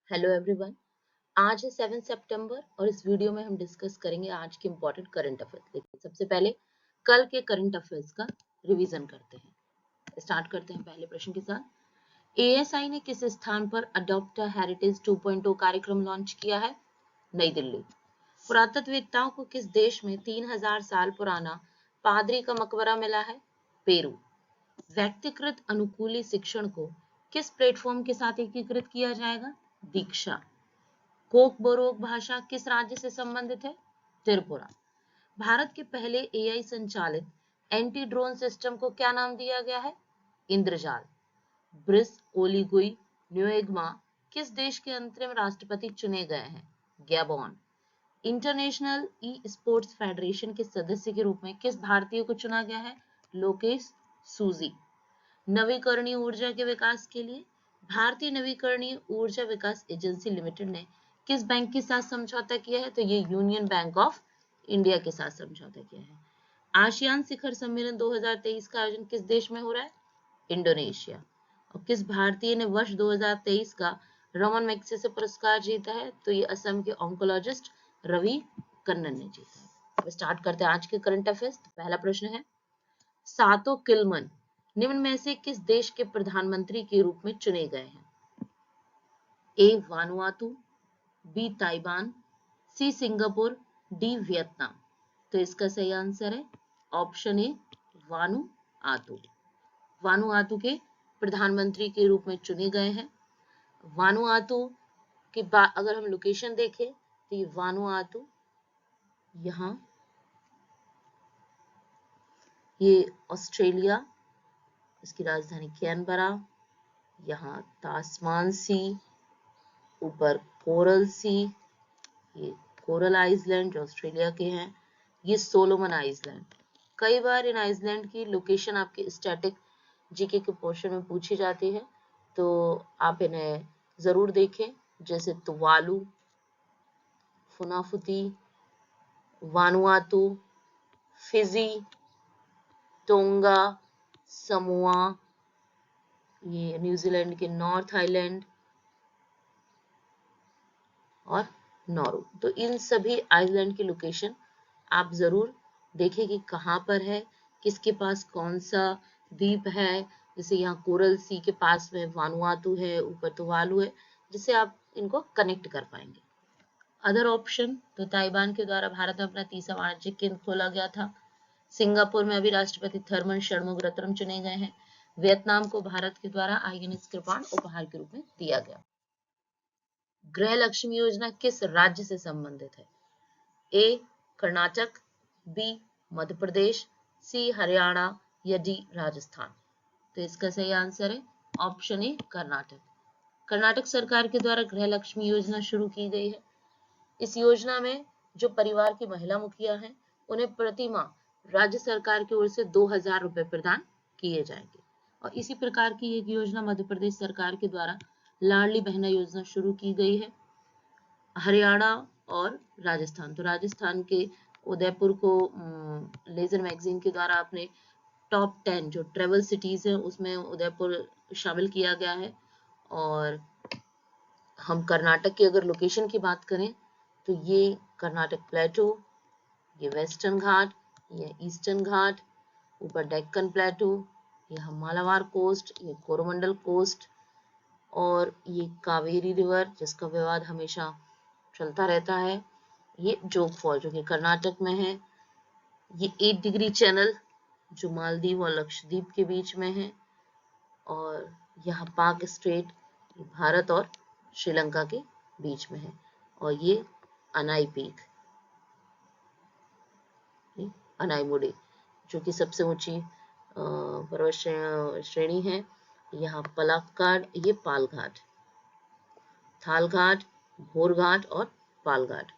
Hello everyone. आज है 7 सितंबर और इस वीडियो में हम डिस्कस करेंगे आज के इम्पोर्टेंट करंट अफेयर्स। लेकिन सबसे पहले कल के करंट अफेयर्स का रिवीजन करते हैं। स्टार्ट करते हैं पहले प्रश्न के साथ। एएसआई ने किस स्थान पर अडॉप्ट हेरिटेज 2.0 कार्यक्रम लॉन्च किया है? नई दिल्ली। पुरातत्ववेत्ताओं को किस देश में 3000 साल पुराना पादरी का मकबरा मिला है? पेरू। व्यक्तिकृत अनुकूली शिक्षण को किस प्लेटफॉर्म के साथ एकीकृत किया जाएगा? दीक्षा। कोकबोरोक भाषा किस राज्य से संबंधित है? त्रिपुरा। भारत के पहले एआई संचालित एंटी ड्रोन सिस्टम को क्या नाम दिया गया है? इंद्रजाल। ब्रिस ओलीगुई न्यूएग्मा किस देश के अंतरिम राष्ट्रपति चुने गए हैं? Gabon. International e sports federation के सदस्य के रूप में किस भारतीय को चुना गया है? लोकेश सूजी। नवीकरणीय ऊर्जा के विकास के लिए भारतीय नवीकरणीय ऊर्जा विकास एजेंसी लिमिटेड ने किस बैंक के साथ समझौता किया है? तो ये यूनियन बैंक ऑफ इंडिया के साथ समझौता किया है। आसियान शिखर सम्मेलन 2023 का आयोजन किस देश में हो रहा है? इंडोनेशिया। और किस भारतीय ने वर्ष 2023 का रमन मैग्सेसे पुरस्कार जीता है? तो ये असम के ऑन्कोलॉजिस्ट रवि कन्नन ने जीता है। अब स्टार्ट करते हैं आज के करंट अफेयर्स। पहला प्रश्न है, सातो किलमन निम्न में से किस देश के प्रधानमंत्री के रूप में चुने गए हैं? A Vanuatu, B Taiwan, C Singapore, D Vietnam. तो इसका सही आंसर है ऑप्शन ए वानुआतू। वानुआतू के प्रधानमंत्री के रूप में चुने गए हैं। वानुआतू के बाद अगर हम लोकेशन देखें तो ये वानुआतू यहाँ, ये ऑस्ट्रेलिया, इसकी राजधानी कैनबरा, यहाँ तास्मान सी, ऊपर कोरल सी, ये कोरल आइसलैंड जो ऑस्ट्रेलिया के हैं, ये सोलोमन आइसलैंड। कई बार इन आइसलैंड की लोकेशन आपके स्टैटिक जीके के पोर्शन में पूछी जाती है, तो आप इन्हें जरूर देखें, जैसे Tuvalu, Funafuti, Vanuatu, Fiji, Tonga, Samoa, ये न्यूजीलैंड के नॉर्थ आइलैंड और नॉरू। तो इन सभी आइलैंड की लोकेशन आप जरूर देखें कि कहाँ पर है, किसके पास कौन सा द्वीप है। जैसे यहाँ कोरल सी के पास में वानुआतू है, ऊपर तुवालू है, जिससे आप इनको कनेक्ट कर पाएंगे। अदर ऑप्शन, तो ताइवान के द्वारा भारत में अपना तीसरा वाणिज्यिक केंद्र खोला गया था। सिंगापुर में अभी राष्ट्रपति थर्मन षणमुगरत्नम चुने गए हैं। वियतनाम को भारत के द्वारा आईएनएस कृपाण उपहार के रूप में दिया गया। गृह लक्ष्मी योजना किस राज्य से संबंधित है? ए कर्नाटक, बी मध्य प्रदेश, सी हरियाणा या डी राजस्थान। तो इसका सही आंसर है ऑप्शन ए कर्नाटक। कर्नाटक सरकार के द्वारा गृह लक्ष्मी योजना शुरू की गई है। इस योजना में जो परिवार की महिला मुखिया हैं, उन्हें प्रति माह राज्य सरकार की ओर से 2000 रुपए प्रदान किए जाएंगे। और इसी प्रकार की एक योजना मध्य प्रदेश सरकार के द्वारा लाडली बहना योजना शुरू की गई है। हरियाणा और राजस्थान, तो राजस्थान के उदयपुर को लेजर मैगजीन के द्वारा अपने टॉप 10 जो ट्रेवल सिटीज हैं उसमें उदयपुर शामिल किया गया है। और हम कर्नाटक की अगर लोकेशन की बात करें तो ये कर्नाटक प्लेटो, ये वेस्टर्न घाट, ये ईस्टर्न घाट, ऊपर डेक्कन प्लेटो, ये मालाबार कोस्ट, ये कोरोमंडल कोस्ट, और ये कावेरी रिवर जिसका विवाद हमेशा चलता रहता है, ये जोग फॉल जो कि कर्नाटक में है, ये 8 डिग्री चैनल जो मालदीव और लक्षद्वीप के बीच में है, और यहाँ पाक स्ट्रेट भारत और श्रीलंका के बीच में है, और ये अनाई पीक, अनाईमुडी जो कि सबसे ऊंची पर्वत श्रेणी है। यहाँ पलाक्काड, ये पालघाट, थालघाट, भोरघाट और पालघाट।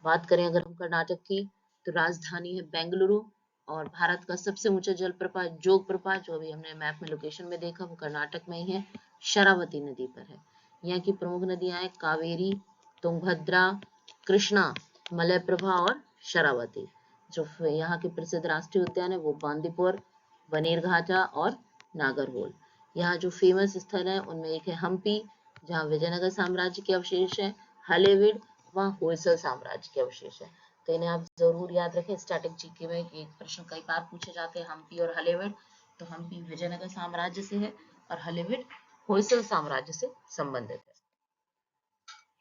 बात करें अगर हम कर्नाटक की, तो राजधानी है बेंगलुरु, और भारत का सबसे ऊंचा जलप्रपात जोग प्रपात जो अभी हमने मैप में लोकेशन में देखा वो कर्नाटक में ही है, शरावती नदी पर है। यहाँ की प्रमुख नदियां हैं कावेरी, तुंगभद्रा, कृष्णा, मलयप्रभा और शरावती। जो यहाँ के प्रसिद्ध राष्ट्रीय उद्यान है वो बांदीपुर, बनेरघाटा और नागरहोल। यहाँ जो फेमस स्थल है उनमें एक है हम्पी, जहाँ विजयनगर साम्राज्य के अवशेष है, हलेविड वहाँ होयसल साम्राज्य के अवशेष है। तो इन्हें आप जरूर याद रखें। स्टैटिक जीके में एक प्रश्न कई बार पूछे जाते हैं, हम्पी और हलेविड। तो हम्पी विजयनगर साम्राज्य से है और हलेविड होयसल साम्राज्य से संबंधित है।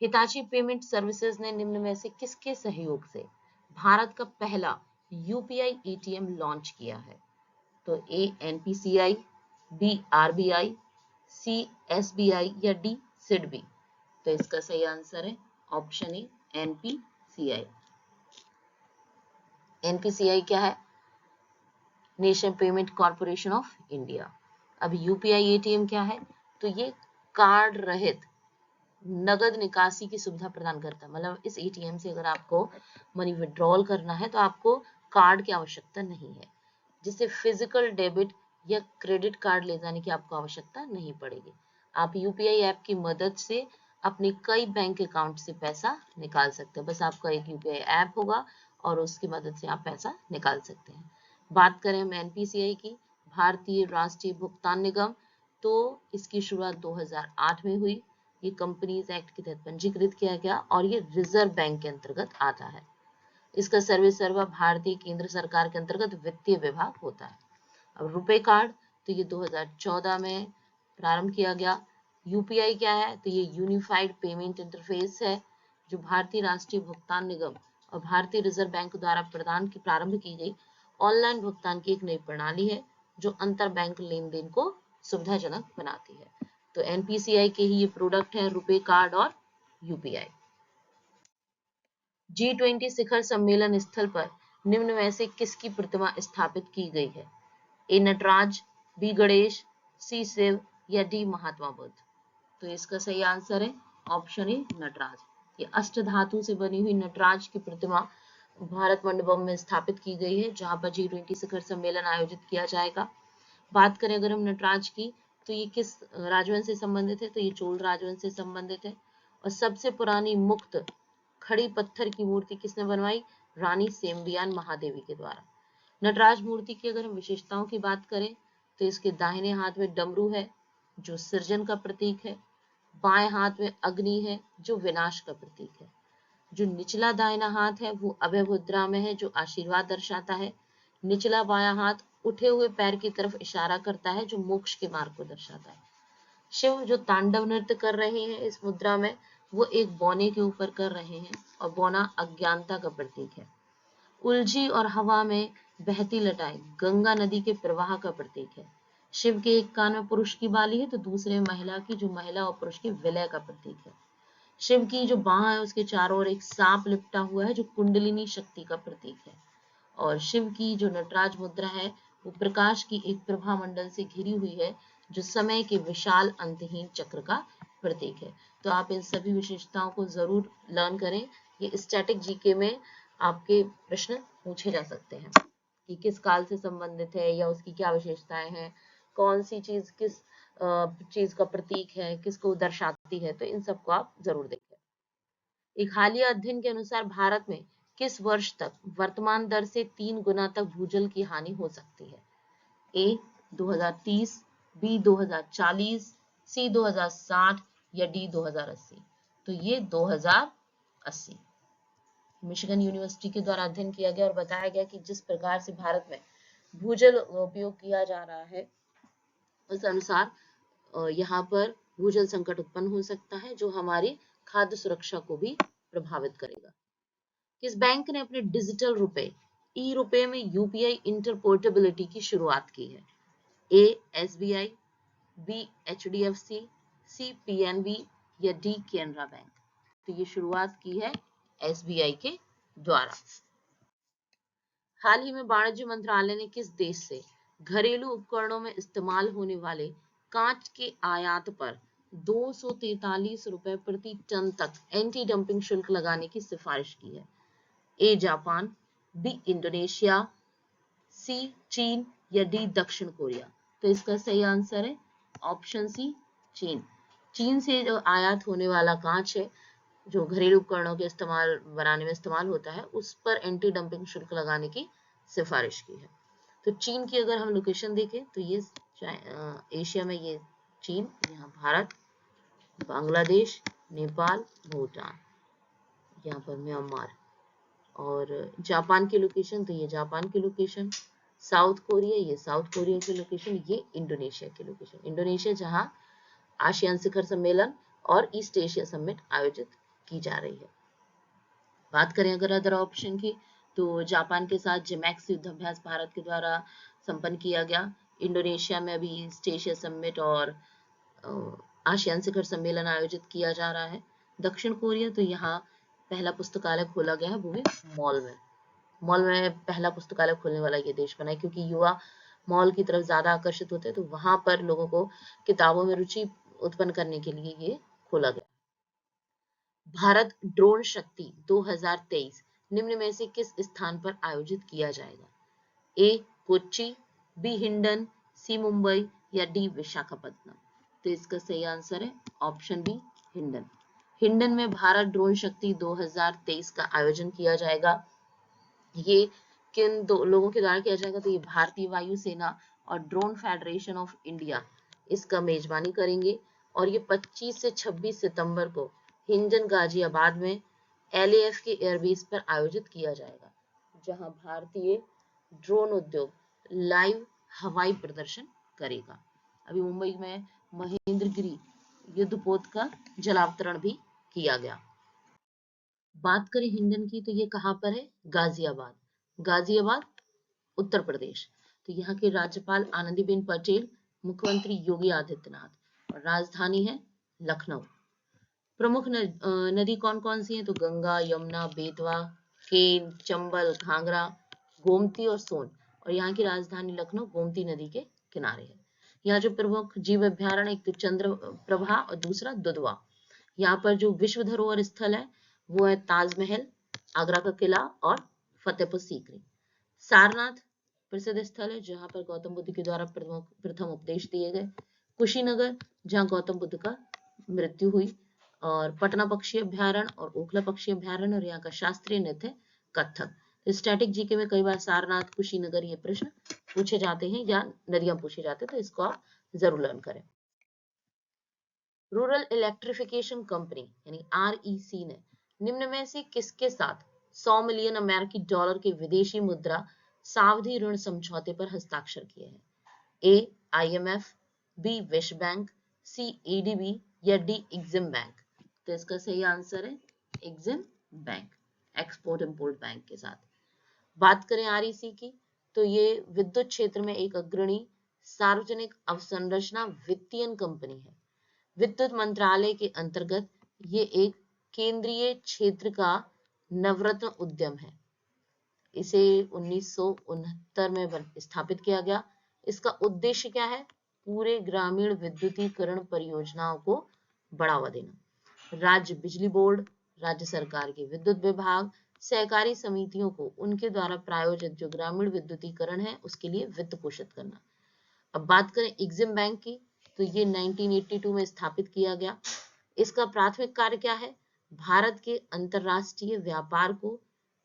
हिताची पेमेंट सर्विसेज ने निम्न में से किसके सहयोग से भारत का पहला यूपीआई एटीएम लॉन्च किया है? तो ए एनपीसीआई, बी आरबीआई, सी एसबीआई या डी सिडबी। तो इसका सही आंसर है ऑप्शन ए एनपीसीआई। एनपीसीआई क्या है? National payment corporation of India. अब यूपीआई एटीएम क्या है? तो ये कार्ड रहित नगद निकासी की सुविधा प्रदान करता है। मतलब इस एटीएम से अगर आपको मनी विड्रॉल करना है तो आपको कार्ड की आवश्यकता नहीं है, जिससे फिजिकल डेबिट या क्रेडिट कार्ड ले जाने की आपको आवश्यकता नहीं पड़ेगी। आप यूपीआई ऐप की मदद से अपने कई बैंक अकाउंट से पैसा निकाल सकते हैं। बस आपका एक यूपीआई ऐप होगा और उसकी मदद से आप पैसा निकाल सकते हैं। बात करें हम एनपीसीआई की, भारतीय राष्ट्रीय भुगतान निगम, तो इसकी शुरुआत 2008 में हुई। ये कंपनीज एक्ट के तहत पंजीकृत किया गया और ये रिजर्व बैंक के अंतर्गत आता है। इसका सर्वा भारतीय केंद्र सरकार के अंतर्गत वित्तीय विभाग होता है। अब रुपए कार्ड, तो ये 2014 में प्रारंभ किया गया। यूपीआई क्या है? तो ये यूनिफाइड पेमेंट इंटरफेस है, जो भारतीय राष्ट्रीय भुगतान निगम और भारतीय रिजर्व बैंक द्वारा प्रारंभ की गई ऑनलाइन भुगतान की एक नई प्रणाली है, जो अंतर बैंक लेन देन को सुविधाजनक बनाती है। तो एनपीसीआई के ही ये प्रोडक्ट है, रुपे कार्ड और यूपीआई। G20 शिखर सम्मेलन स्थल पर निम्न में से किसकी प्रतिमा स्थापित की गई है? ए नटराज, बी गणेश, सी शिव या डी महात्मा बुद्ध। तो इसका सही आंसर है ऑप्शन ए नटराज। ये अष्ट धातु से बनी हुई नटराज की प्रतिमा भारत मंडपम में स्थापित की गई है, जहां पर G20 शिखर सम्मेलन आयोजित किया जाएगा। बात करें अगर हम नटराज की, तो ये किस राजवंश से संबंधित है? तो ये चोल राजवंश से संबंधित है। और सबसे पुरानी मुक्त खड़ी पत्थर की मूर्ति किसने बनवाई? रानी सेम्बियान महादेवी के द्वारा। नटराज मूर्ति की अगर हम विशेषताओं की बात करें, तो इसके दाहिने हाथ में डमरू है, जो सृजन का प्रतीक है। बाएं हाथ में अग्नि है, जो विनाश का प्रतीक है। जो निचला दाहिना हाथ है वो अभय मुद्रा में है, जो आशीर्वाद दर्शाता है। निचला बायां हाथ उठे हुए पैर की तरफ इशारा करता है, जो मोक्ष के मार्ग को दर्शाता है। शिव जो तांडव नृत्य कर रहे हैं इस मुद्रा में, वो एक बौने के ऊपर कर रहे हैं और बौना अज्ञानता का प्रतीक है। उलझी और हवा में बहती लटाएं गंगा नदी के प्रवाह का प्रतीक है। शिव के एक कान में पुरुष की बाली है, तो दूसरे में महिला की, जो महिला और पुरुष के विलय का प्रतीक है। शिव की जो बाह है उसके चारों ओर एक सांप लिपटा हुआ है, जो कुंडलिनी शक्ति का प्रतीक है। और शिव की जो नटराज मुद्रा है वो प्रकाश की एक प्रभा मंडल से घिरी हुई है, जो समय के विशाल अंतहीन चक्र का प्रतीक है। तो आप इन सभी विशेषताओं को जरूर लर्न करें। ये स्टैटिक जीके में आपके प्रश्न पूछे जा सकते हैं कि किस काल से संबंधित है या उसकी क्या विशेषताएं हैं, कौन सी चीज किस चीज का प्रतीक है, किसको दर्शाती है। तो इन सबको आप जरूर देखें। एक हालिया अध्ययन के अनुसार भारत में किस वर्ष तक वर्तमान दर से 3 गुना तक भूजल की हानि हो सकती है? ए 2030, बी 2040, सी 2060 या डी 2080। तो ये 2080 मिशिगन यूनिवर्सिटी के द्वारा अध्ययन किया गया और बताया गया कि जिस प्रकार से भारत में भूजल उपयोग किया जा रहा है, उस अनुसार यहाँ पर भूजल संकट उत्पन्न हो सकता है, जो हमारी खाद्य सुरक्षा को भी प्रभावित करेगा। किस बैंक ने अपने डिजिटल रुपए ई रुपए में यूपीआई इंटरपोर्टेबिलिटी की शुरुआत की है? ए एसबीआई, बी एचडीएफसी, सी पीएनबी या डी केनरा बैंक। तो ये शुरुआत की है एसबीआई के द्वारा। हाल ही में वाणिज्य मंत्रालय ने किस देश से घरेलू उपकरणों में इस्तेमाल होने वाले कांच के आयात पर 243 रुपए प्रति टन तक एंटी डंपिंग शुल्क लगाने की सिफारिश की है? ए जापान, बी इंडोनेशिया, सी चीन या डी दक्षिण कोरिया। तो इसका सही आंसर है ऑप्शन सी चीन। चीन से जो आयात होने वाला कांच है, जो घरेलू उपकरणों के इस्तेमाल बनाने में इस्तेमाल होता है, उस पर एंटी डंपिंग शुल्क लगाने की सिफारिश की है। तो चीन की अगर हम लोकेशन देखें तो ये एशिया में ये चीन, यहाँ भारत बांग्लादेश, नेपाल, भूटान, यहाँ पर म्यांमार। और जापान की लोकेशन, तो ये जापान की लोकेशन। साउथ कोरिया, ये साउथ कोरिया की लोकेशन। ये इंडोनेशिया की लोकेशन, इंडोनेशिया जहां आसियान शिखर सम्मेलन और ईस्ट एशिया समिट आयोजित की जा रही है। बात करें अगर अदर ऑप्शन की, तो जापान के साथ जिमैक्स युद्धाभ्यास भारत के द्वारा संपन्न किया गया। इंडोनेशिया में अभी ईस्ट एशिया समिट और आसियान शिखर सम्मेलन आयोजित किया जा रहा है। दक्षिण कोरिया, तो यहाँ पहला पुस्तकालय खोला गया है, वो भी मॉल में। मॉल में पहला पुस्तकालय खोलने वाला ये देश बना है, क्योंकि युवा मॉल की तरफ ज्यादा आकर्षित होते हैं, तो वहां पर लोगों को किताबों में रुचि उत्पन्न करने के लिए ये खोला गया। भारत ड्रोन शक्ति 2023 निम्न में से किस स्थान पर आयोजित किया जाएगा? ए कोच्चि, बी हिंडन, सी मुंबई या डी विशाखापत्तनम। तो इसका सही आंसर है ऑप्शन बी हिंडन। हिंडन में भारत ड्रोन शक्ति 2023 का आयोजन किया जाएगा। ये किन दो लोगों के द्वारा किया जाएगा? तो ये भारतीय वायुसेना और ड्रोन फेडरेशन ऑफ इंडिया इसका मेजबानी करेंगे। और ये 25 से 26 सितंबर को हिंडन गाजियाबाद में LAF के एयरबेस पर आयोजित किया जाएगा, जहां भारतीय ड्रोन उद्योग लाइव हवाई प्रदर्शन करेगा। अभी मुंबई में महेंद्रगिरी युद्धपोत का जलावतरण भी किया गया। बात करें हिंडन की, तो ये कहाँ पर है? गाजियाबाद, गाजियाबाद उत्तर प्रदेश। तो यहाँ के राज्यपाल आनंदीबेन पटेल, मुख्यमंत्री योगी आदित्यनाथ, और राजधानी है लखनऊ। प्रमुख नदी कौन कौन सी है? तो गंगा, यमुना, बेतवा, केन, चंबल, घाघरा, गोमती और सोन। और यहाँ की राजधानी लखनऊ गोमती नदी के किनारे है। यहाँ जो प्रमुख जीव अभ्यारण्य, एक तो चंद्र प्रभा और दूसरा दुधवा। यहाँ पर जो विश्व धरोहर स्थल है वो है ताजमहल, आगरा का किला और फतेहपुर सीकरी। सारनाथ प्रसिद्ध स्थल है, जहाँ पर गौतम बुद्ध के द्वारा प्रथम उपदेश दिए गए। कुशीनगर, जहाँ गौतम बुद्ध का मृत्यु हुई। और पटना पक्षी अभ्यारण्य और ओखला पक्षी अभ्यारण्य। और यहाँ का शास्त्रीय नृत्य है कथक। स्टैटिक जीके में कई बार सारनाथ, कुशीनगर ये प्रश्न पूछे जाते हैं या नदियां पूछे जाते हैं, तो इसको आप जरूर लर्न करें। रूरल इलेक्ट्रिफिकेशन कंपनी यानी REC ने निम्न में से किसके साथ 100 मिलियन अमेरिकी डॉलर के विदेशी मुद्रा सावधि ऋण समझौते पर हस्ताक्षर किए हैं? ए IMF, बी विश्व बैंक, सी ADB या डी एग्जिम बैंक। तो इसका सही आंसर है EXIM bank, export import bank के साथ। बात करें REC की, तो ये विद्युत क्षेत्र में एक अग्रणी सार्वजनिक अवसंरचना वित्तीयन कंपनी है। विद्युत मंत्रालय के अंतर्गत ये एक केंद्रीय क्षेत्र का नवरत्न उद्यम है। इसे 1969 में स्थापित किया गया। इसका उद्देश्य क्या है? पूरे ग्रामीण विद्युतीकरण परियोजनाओं को बढ़ावा देना। राज्य बिजली बोर्ड, राज्य सरकार के विद्युत विभाग, सहकारी समितियों को उनके द्वारा प्रायोजित जो ग्रामीण विद्युतीकरण है उसके लिए वित्त पोषित करना। अब बात करें एग्जिम बैंक की, तो ये 1982 में स्थापित किया गया। इसका प्राथमिक कार्य क्या है? भारत के अंतरराष्ट्रीय व्यापार को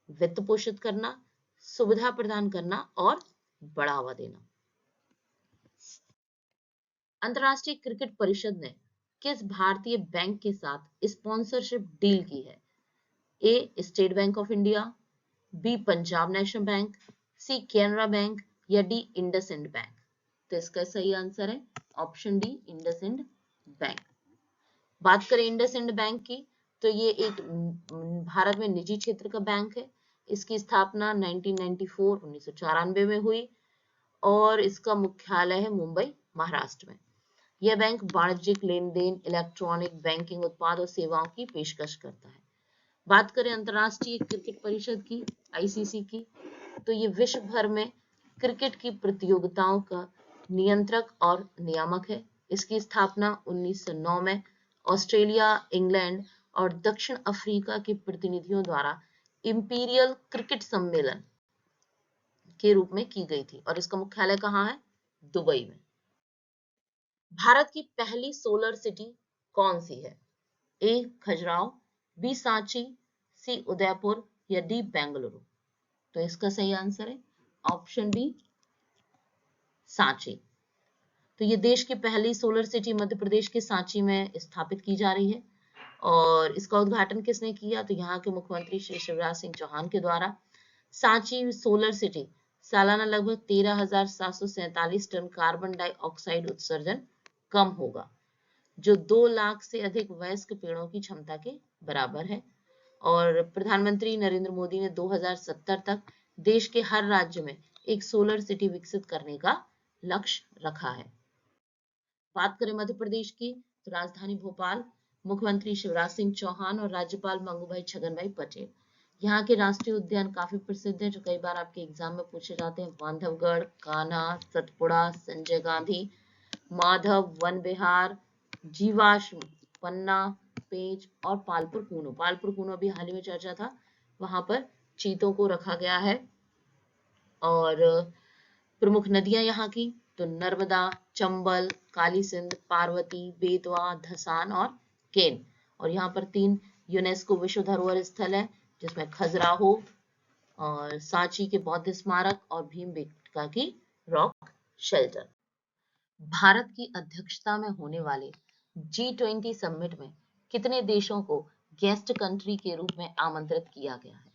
वित्त पोषित करना, सुविधा प्रदान करना और बढ़ावा देना। अंतरराष्ट्रीय क्रिकेट परिषद ने किस भारतीय बैंक के साथ स्पॉन्सरशिप डील की है? A State Bank of India, B Punjab National Bank, C Canara Bank या डी इंडसइंड बैंक। तो इसका सही आंसर है ऑप्शन डी इंडसइंड बैंक। बात करें इंडसइंड बैंक की, तो ये एक भारत में निजी क्षेत्र का बैंक है। इसकी स्थापना 1994 में हुई और इसका मुख्यालय है मुंबई, महाराष्ट्र में। यह बैंक वाणिज्यिक लेन देन, इलेक्ट्रॉनिक बैंकिंग उत्पाद और सेवाओं की पेशकश करता है। बात करें अंतरराष्ट्रीय क्रिकेट परिषद की, ICC की, तो ये विश्व भर में क्रिकेट की प्रतियोगिताओं का नियंत्रक और नियामक है। इसकी स्थापना 1909 में ऑस्ट्रेलिया, इंग्लैंड और दक्षिण अफ्रीका के प्रतिनिधियों द्वारा इंपीरियल क्रिकेट सम्मेलन के रूप में की गई थी और इसका मुख्यालय कहाँ है? दुबई में। भारत की पहली सोलर सिटी कौन सी है? ए खजुराहो, बी सांची, सी उदयपुर या डी बेंगलुरु। तो इसका सही आंसर है ऑप्शन बी सांची। तो ये देश की पहली सोलर सिटी मध्य प्रदेश के सांची में स्थापित की जा रही है। और इसका उद्घाटन किसने किया? तो यहाँ के मुख्यमंत्री श्री शिवराज सिंह चौहान के द्वारा। सांची सोलर सिटी सालाना लगभग 13,747 टन कार्बन डाइऑक्साइड उत्सर्जन कम होगा, जो 2 लाख से अधिक वयस्क पेड़ों की क्षमता के बराबर है। और प्रधानमंत्री नरेंद्र मोदी ने 2070 तक देश के हर राज्य में एक सोलर सिटी विकसित करने का लक्ष्य रखा है। बात करें मध्य प्रदेश की, तो राजधानी भोपाल, मुख्यमंत्री शिवराज सिंह चौहान और राज्यपाल मंगूभाई छगनभाई पटेल। यहाँ के राष्ट्रीय उद्यान काफी प्रसिद्ध हैं, जो कई बार आपके एग्जाम में पूछे जाते हैं। बांधवगढ़, कान्हा, सतपुड़ा, संजय गांधी, माधव वन विहार, जीवाश्म, पन्ना, पेंच और पालपुर कूनो। पालपुर कूनो अभी हाल ही में चर्चा था, वहां पर चीतों को रखा गया है। और प्रमुख नदियां यहाँ की, तो नर्मदा, चंबल, काली सिंध, पार्वती, बेतवा, धसान और केन। और यहाँ पर 3 यूनेस्को विश्व धरोहर स्थल है, जिसमें खजुराहो और सांची के बौद्ध स्मारक और भीमबेटका की रॉक शेल्टर। भारत की अध्यक्षता में होने वाले G20 समिट में कितने देशों को गेस्ट कंट्री के रूप में आमंत्रित किया गया है?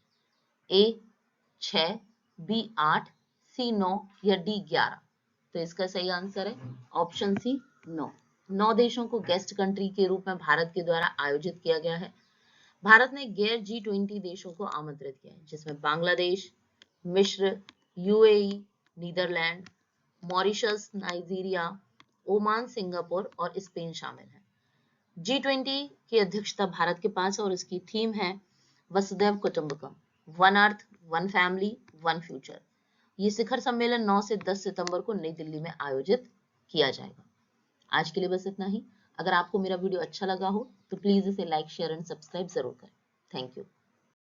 A 6, B 8, C 9 या D 11? तो इसका सही आंसर है ऑप्शन सी 9। 9 देशों को गेस्ट कंट्री के रूप में भारत के द्वारा आयोजित किया गया है। भारत ने गैर G20 देशों को आमंत्रित किया है, जिसमें बांग्लादेश, मिस्र, UAE, Netherlands, Mauritius, Nigeria, Oman, Singapore और स्पेन शामिल है। G20 की अध्यक्षता भारत के पास है और इसकी थीम है वसुधैव कुटुंबकम, one earth, one family, one future. ये शिखर सम्मेलन 9 से 10 सितंबर को नई दिल्ली में आयोजित किया जाएगा। आज के लिए बस इतना ही। अगर आपको मेरा वीडियो अच्छा लगा हो तो प्लीज इसे लाइक, शेयर एंड सब्सक्राइब जरूर करें। Thank you.